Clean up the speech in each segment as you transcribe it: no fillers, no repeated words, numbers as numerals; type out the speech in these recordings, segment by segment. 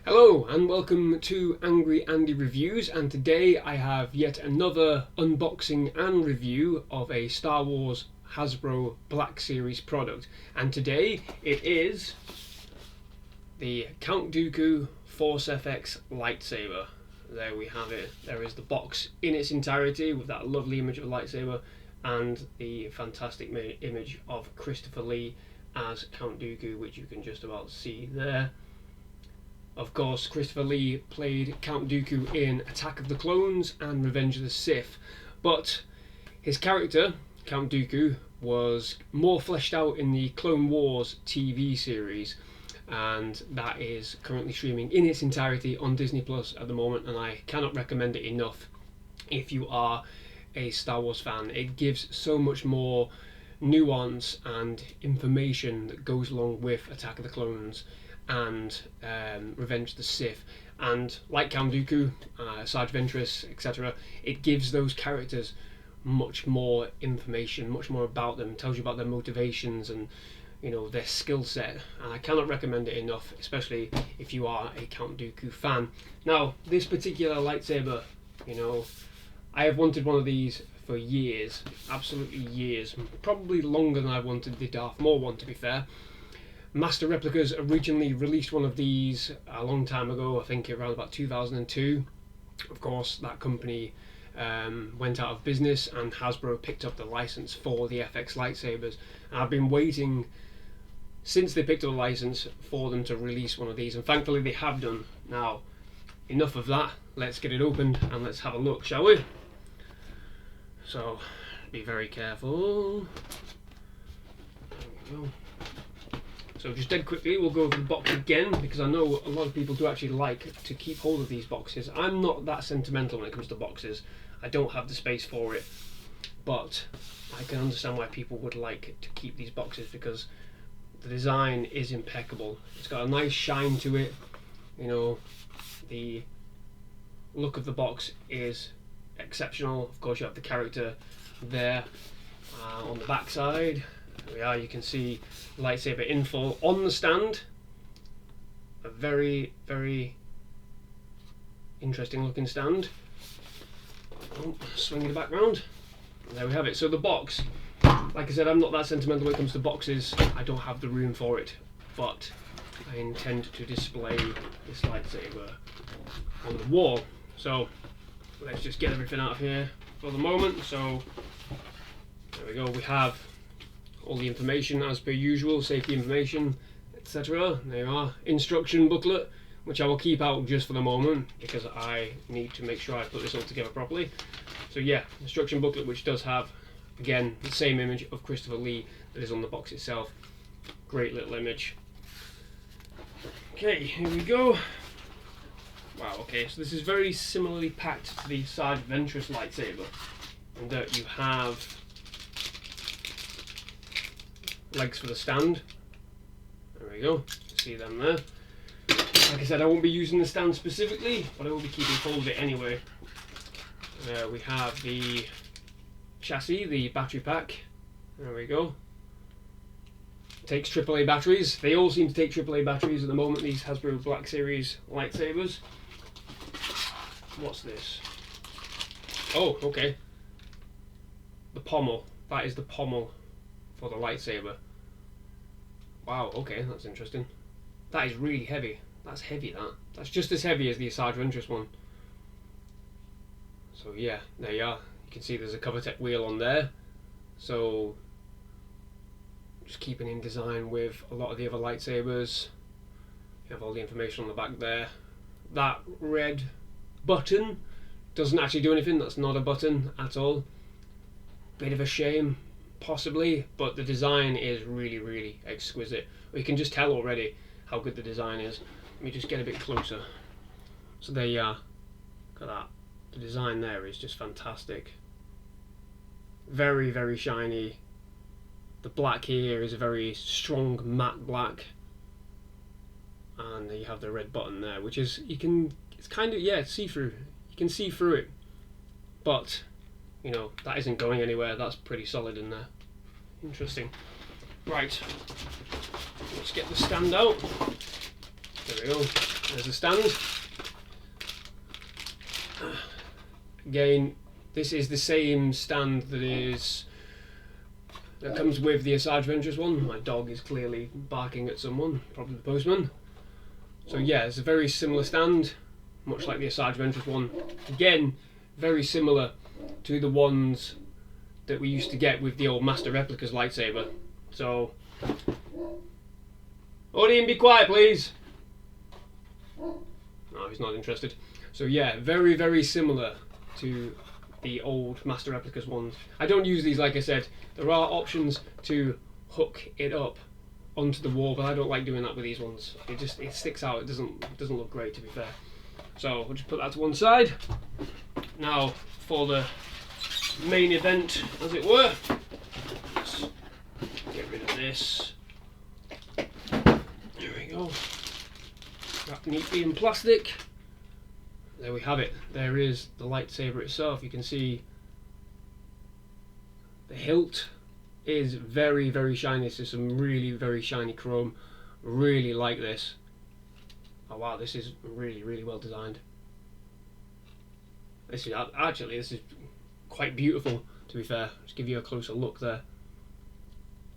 Hello and welcome to Angry Andy Reviews, and today I have yet another unboxing and review of a Star Wars Hasbro Black Series product, and today it is the Count Dooku Force FX lightsaber. There we have it. There is the box in its entirety with that lovely image of a lightsaber and the fantastic image of Christopher Lee as Count Dooku, which you can just about see there. Of course, Christopher Lee played Count Dooku in Attack of the Clones and Revenge of the Sith, but his character, Count Dooku, was more fleshed out in the Clone Wars TV series, and that is currently streaming in its entirety on Disney Plus at the moment, and I cannot recommend it enough if you are a Star Wars fan. It gives so much more nuance and information that goes along with Attack of the Clones and Revenge of the Sith, and like Count Dooku, Sarge Ventress, etc., it gives those characters much more information, much more about them, tells you about their motivations and their skill set, and I cannot recommend it enough, especially if you are a Count Dooku fan. Now, this particular lightsaber, I have wanted one of these for years, absolutely years, probably longer than I've wanted the Darth Maul one, to be fair. Master Replicas originally released one of these a long time ago, I think around about 2002. Of course, that company went out of business and Hasbro picked up the license for the FX lightsabers. And I've been waiting since they picked up the license for them to release one of these, and thankfully they have done. Now, enough of that, let's get it opened and let's have a look, shall we? So, be very careful. There we go. So just dead quickly, we'll go over the box again, because I know a lot of people do actually like to keep hold of these boxes. I'm not that sentimental when it comes to boxes. I don't have the space for it, but I can understand why people would like to keep these boxes, because the design is impeccable. It's got a nice shine to it. The look of the box is exceptional. Of course, you have the character there on the back side. There we are, you can see lightsaber in full on the stand. A very, very interesting looking stand. Swing the back round. There we have it. So the box, like I said, I'm not that sentimental when it comes to boxes. I don't have the room for it, but I intend to display this lightsaber on the wall. So let's just get everything out of here for the moment. So there we go, we have all the information as per usual, safety information, etc. There you are, instruction booklet, which I will keep out just for the moment because I need to make sure I put this all together properly. So yeah, instruction booklet, which does have, again, the same image of Christopher Lee that is on the box itself. Great little image. Okay, here we go. Wow, okay, so this is very similarly packed to the Sarge Ventress lightsaber, in that you have legs for the stand. There we go, see them there. Like I said, I won't be using the stand specifically, but I will be keeping hold of it anyway. We have the chassis, the battery pack. There we go. Takes AAA batteries. They all seem to take AAA batteries at the moment, these Hasbro Black Series lightsabers. What's this? Oh, okay. The pommel. That is the pommel for the lightsaber. Wow, okay, that's interesting. That is really heavy. That's heavy, that. That's just as heavy as the Sarge Ventress one. So yeah, there you are. You can see there's a CoverTech wheel on there. So just keeping in design with a lot of the other lightsabers. You have all the information on the back there. That red button doesn't actually do anything. That's not a button at all. Bit of a shame, possibly, but the design is really, really exquisite. You can just tell already how good the design is. Let me just get a bit closer. So there you are. Look at that. The design there is just fantastic. Very, very shiny. The black here is a very strong matte black, and you have the red button there, which is, it's kind of, yeah, see-through. You can see through it, but that isn't going anywhere. That's pretty solid in there. Interesting. Right, let's get the stand out. There we go. There's the stand. Again, this is the same stand that comes with the Asajj Ventress one. My dog is clearly barking at someone, probably the postman. So yeah, it's a very similar stand, much like the Asajj Ventress one. Again, very similar to the ones that we used to get with the old Master Replica's lightsaber. So, Odin, be quiet, please. No, he's not interested. So yeah, very, very similar to the old Master Replicas ones. I don't use these, like I said. There are options to hook it up onto the wall, but I don't like doing that with these ones. It sticks out. It doesn't look great, to be fair. So we'll just put that to one side. Now for the main event, as it were. Let's get rid of this. There we go. Wrapped neatly in plastic. There we have it. There is the lightsaber itself. You can see the hilt is very, very shiny. This is some really very shiny chrome. Really like this. Oh wow, this is really, really well designed. This is quite beautiful, to be fair. Just give you a closer look there.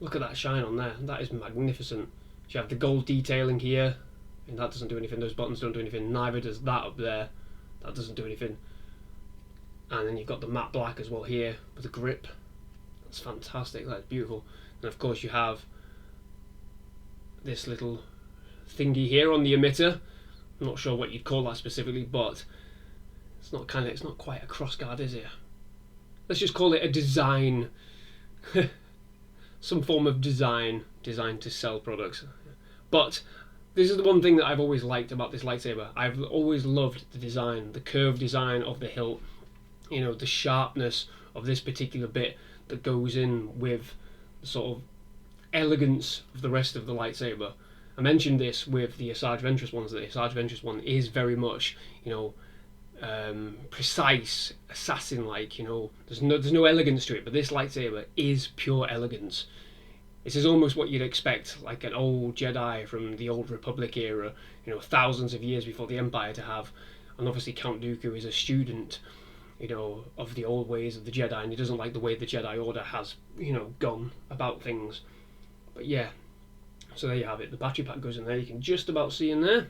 Look at that shine on there. That is magnificent. You have the gold detailing here, and that doesn't do anything. Those buttons don't do anything. Neither does that up there. That doesn't do anything. And then you've got the matte black as well here with the grip. That's fantastic. That's beautiful. And of course you have this little thingy here on the emitter. I'm not sure what you'd call that specifically, but it's not quite a crossguard, is it? Let's just call it a design. Some form of design designed to sell products. But this is the one thing that I've always liked about this lightsaber. I've always loved the design, the curved design of the hilt, you know, the sharpness of this particular bit that goes in with the sort of elegance of the rest of the lightsaber. I mentioned this with the Asajj Ventress ones, that the Asajj Ventress one is very much, you know, precise, assassin-like, you know, there's no elegance to it, but this lightsaber is pure elegance. This is almost what you'd expect, like an old Jedi from the old Republic era, you know, thousands of years before the Empire to have. And obviously Count Dooku is a student, you know, of the old ways of the Jedi, and he doesn't like the way the Jedi Order has, you know, gone about things. But yeah, so there you have it. The battery pack goes in there. You can just about see in there.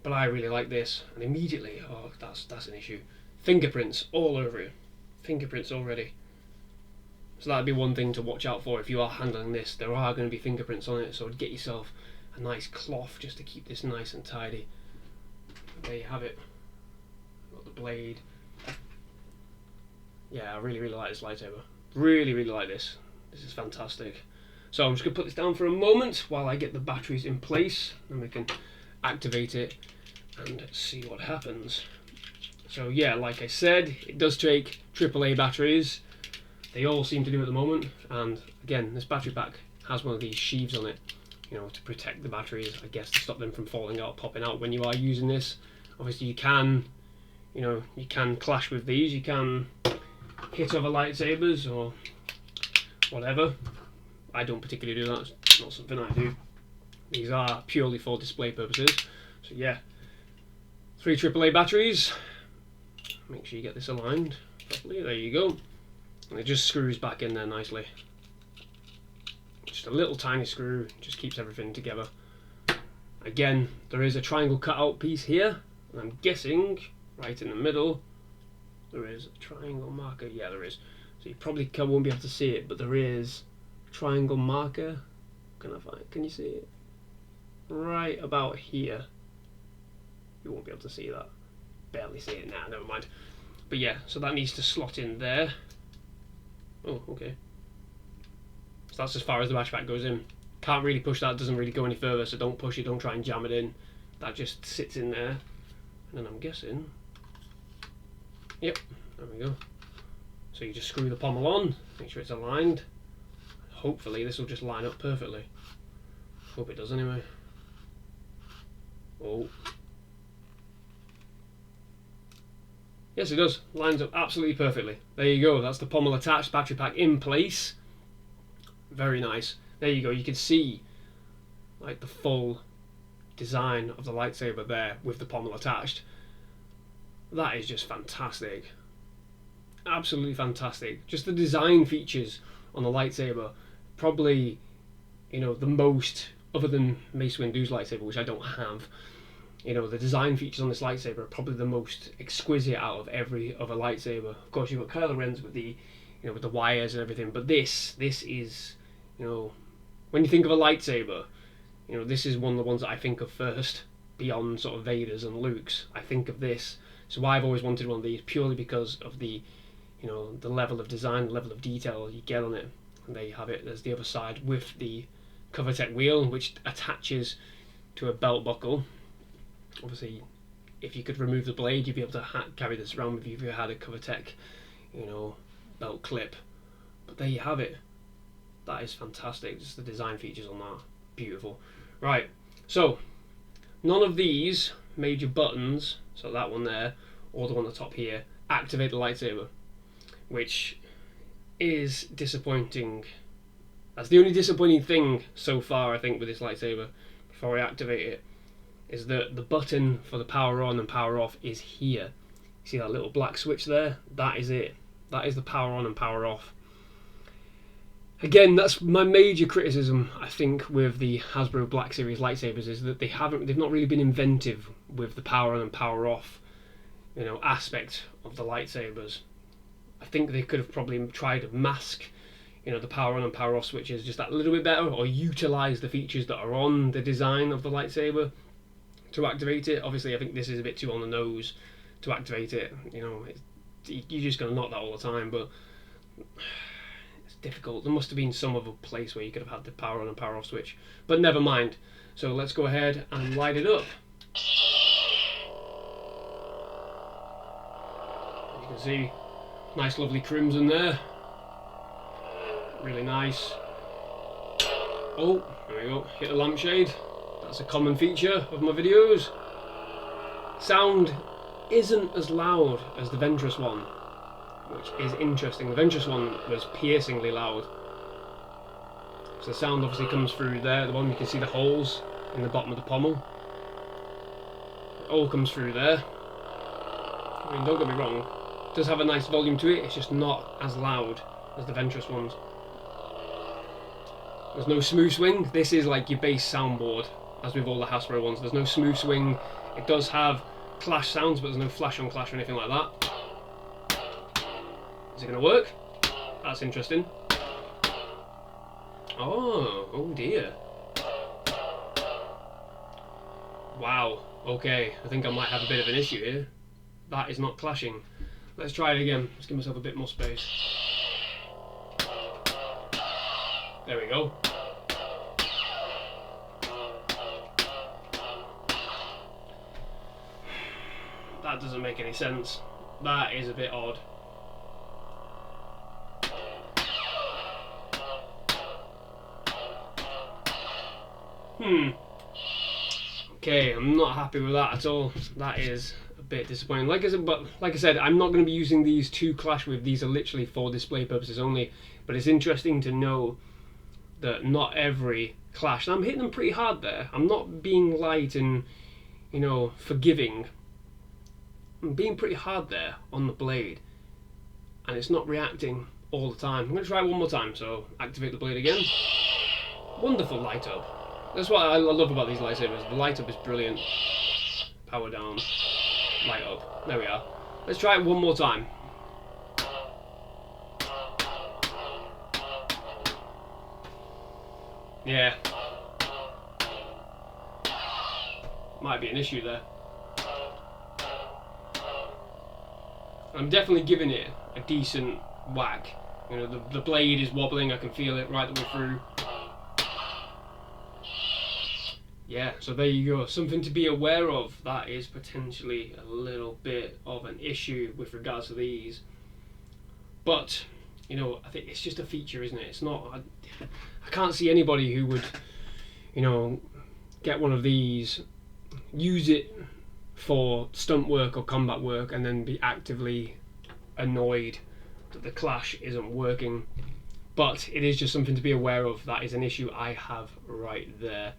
But I really like this, and immediately, oh, that's an issue. Fingerprints all over it. Fingerprints already. So that'd be one thing to watch out for if you are handling this. There are going to be fingerprints on it, so get yourself a nice cloth just to keep this nice and tidy. There you have it. Got the blade. Yeah, I really, really like this lightsaber. Really, really like this. This is fantastic. So I'm just going to put this down for a moment while I get the batteries in place, and we can activate it and see what happens. So yeah, like I said, it does take AAA batteries. They all seem to do at the moment, and again, this battery pack has one of these sheaves on it, you know, to protect the batteries, I guess, to stop them from falling out, popping out when you are using this. Obviously you can, you know, you can clash with these, you can hit other lightsabers or whatever. I don't particularly do that, it's not something I do. These are purely for display purposes. So yeah, 3 AAA batteries. Make sure you get this aligned properly, there you go. And it just screws back in there nicely. Just a little tiny screw, just keeps everything together. Again, there is a triangle cutout piece here, and I'm guessing right in the middle there is a triangle marker. Yeah, there is. So you probably won't be able to see it, but there is a triangle marker. Can you see it? Right about here. You won't be able to see that. Barely see it now, never mind. But yeah, so that needs to slot in there. Oh, okay. So that's as far as the battery pack goes in. Can't really push that, doesn't really go any further, so don't push it, don't try and jam it in. That just sits in there. And then I'm guessing... Yep, there we go. So you just screw the pommel on, make sure it's aligned. Hopefully this will just line up perfectly. Hope it does anyway. Oh. Yes, it does. Lines up absolutely perfectly. There you go. That's the pommel attached, battery pack in place. Very nice. There you go. You can see like the full design of the lightsaber there with the pommel attached. That is just fantastic. Absolutely fantastic. Just the design features on the lightsaber, probably, you know, the most, other than Mace Windu's lightsaber, which I don't have, you know, the design features on this lightsaber are probably the most exquisite out of every other lightsaber. Of course, you've got Kylo Ren's with the, you know, with the wires and everything, but this is, you know, when you think of a lightsaber, you know, this is one of the ones that I think of first, beyond sort of Vader's and Luke's. I think of this. So why I've always wanted one of these, purely because of the, you know, the level of design, the level of detail you get on it. And there you have it. There's the other side with the Covertech wheel, which attaches to a belt buckle. Obviously, if you could remove the blade, you'd be able to carry this around with you if you had a Covertech, you know, belt clip. But there you have it. That is fantastic. Just the design features on that, beautiful. Right, so none of these major buttons, so that one there or the one on the top here, activate the lightsaber, which is disappointing. That's the only disappointing thing so far, I think, with this lightsaber. Before I activate it, is that the button for the power on and power off is here. You see that little black switch there? That is it. That is the power on and power off. Again, that's my major criticism, I think, with the Hasbro Black Series lightsabers, is that they've not really been inventive with the power on and power off, you know, aspect of the lightsabers. I think they could have probably tried to mask, you know, the power on and power off switches just that little bit better, or utilize the features that are on the design of the lightsaber to activate it. Obviously, I think this is a bit too on the nose to activate it. You know, you're just going to knock that all the time, but it's difficult. There must have been some other place where you could have had the power on and power off switch, but never mind. So let's go ahead and light it up. As you can see, nice lovely crimson there. Really nice. Oh, there we go. Hit the lampshade. That's a common feature of my videos. Sound isn't as loud as the Ventress one, which is interesting. The Ventress one was piercingly loud. So the sound obviously comes through there. The one you can see the holes in the bottom of the pommel. It all comes through there. I mean, don't get me wrong, it does have a nice volume to it. It's just not as loud as the Ventress ones. There's no smooth swing. This is like your base soundboard, as with all the Hasbro ones. There's no smooth swing. It does have clash sounds, but there's no flash on clash or anything like that. Is it going to work? That's interesting. Oh dear. Wow, okay, I think I might have a bit of an issue here. That is not clashing. Let's try it again. Let's give myself a bit more space. There we go. That doesn't make any sense. That is a bit odd. Okay, I'm not happy with that at all. That is a bit disappointing. Like I said, I'm not going to be using these to clash with. These are literally for display purposes only. But it's interesting to know that not every clash, and I'm hitting them pretty hard there. I'm not being light and, you know, forgiving. I'm being pretty hard there on the blade, and it's not reacting all the time. I'm going to try it one more time, so activate the blade again. Wonderful light up. That's what I love about these lightsabers. The light up is brilliant. Power down, light up. There we are. Let's try it one more time. Yeah. Might be an issue there. I'm definitely giving it a decent whack. You know, the blade is wobbling, I can feel it right the way through. Yeah, so there you go. Something to be aware of. That is potentially a little bit of an issue with regards to these. But, you know, I think it's just a feature, isn't it? It's not... I can't see anybody who would, you know, get one of these, use it for stunt work or combat work, and then be actively annoyed that the clash isn't working. But it is just something to be aware of. That is an issue I have right there.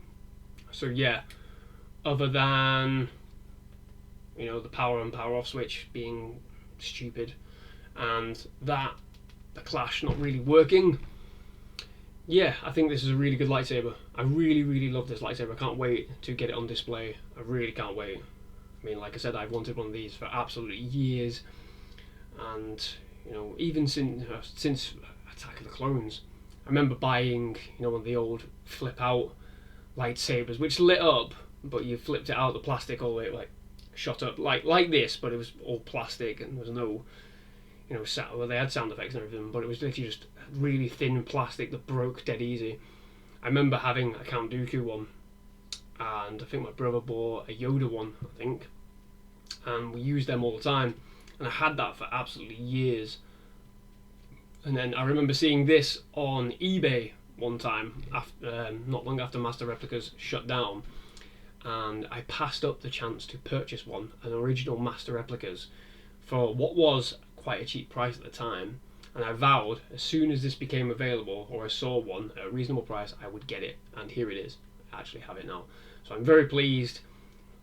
So yeah, other than, you know, the power on power off switch being stupid, and the clash not really working. Yeah, I think this is a really good lightsaber. I really love this lightsaber. I can't wait to get it on display. I really can't wait. I mean, like I said, I've wanted one of these for absolutely years, and you know, even since Attack of the Clones, I remember buying, you know, one of the old flip out lightsabers, which lit up, but you flipped it out, the plastic all the way like shot up like this, but it was all plastic and there was no, you know, well, they had sound effects and everything, but it was literally just really thin plastic that broke dead easy. I remember having a Count Dooku one, and I think my brother bought a Yoda one, I think, and we used them all the time, and I had that for absolutely years. And then I remember seeing this on eBay one time, after, not long after Master Replicas shut down, and I passed up the chance to purchase one, an original Master Replicas, for what was quite a cheap price at the time, and I vowed as soon as this became available, or I saw one at a reasonable price, I would get it, and here it is. I actually have it now. So I'm very pleased,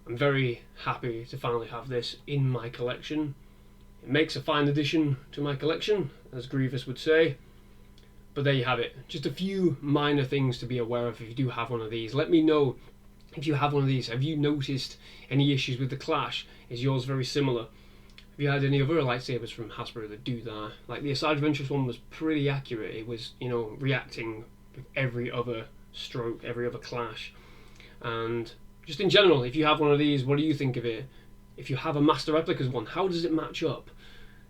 I'm very happy to finally have this in my collection. It makes a fine addition to my collection, as Grievous would say. But there you have it. Just a few minor things to be aware of if you do have one of these. Let me know if you have one of these. Have you noticed any issues with the clash? Is yours very similar? Have you had any other lightsabers from Hasbro that do that? Like the Asajj Ventress one was pretty accurate. It was, you know, reacting with every other stroke, every other clash. And just in general, if you have one of these, what do you think of it? If you have a Master Replicas one, how does it match up?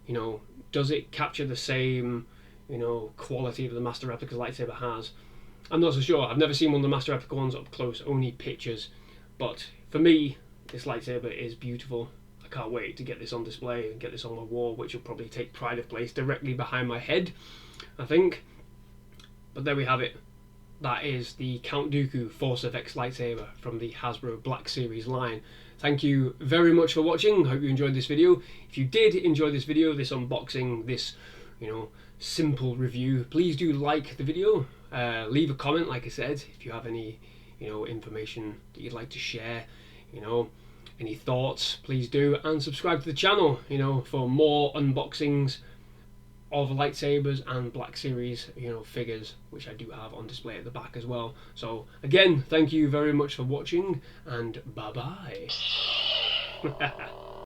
You know, does it capture the same, you know, quality that the Master Replicas lightsaber has? I'm not so sure. I've never seen one of the Master Replica ones up close, only pictures. But for me, this lightsaber is beautiful. I can't wait to get this on display and get this on my wall, which will probably take pride of place directly behind my head, I think. But there we have it. That is the Count Dooku Force FX lightsaber from the Hasbro Black Series line. Thank you very much for watching. Hope you enjoyed this video. If you did enjoy this video, this unboxing, this, you know, simple review, please do like the video. Leave a comment, like I said, if you have any, you know, information that you'd like to share, you know, any thoughts, please do, and subscribe to the channel, you know, for more unboxings of lightsabers and Black Series, you know, figures, which I do have on display at the back as well. So again, thank you very much for watching, and bye bye.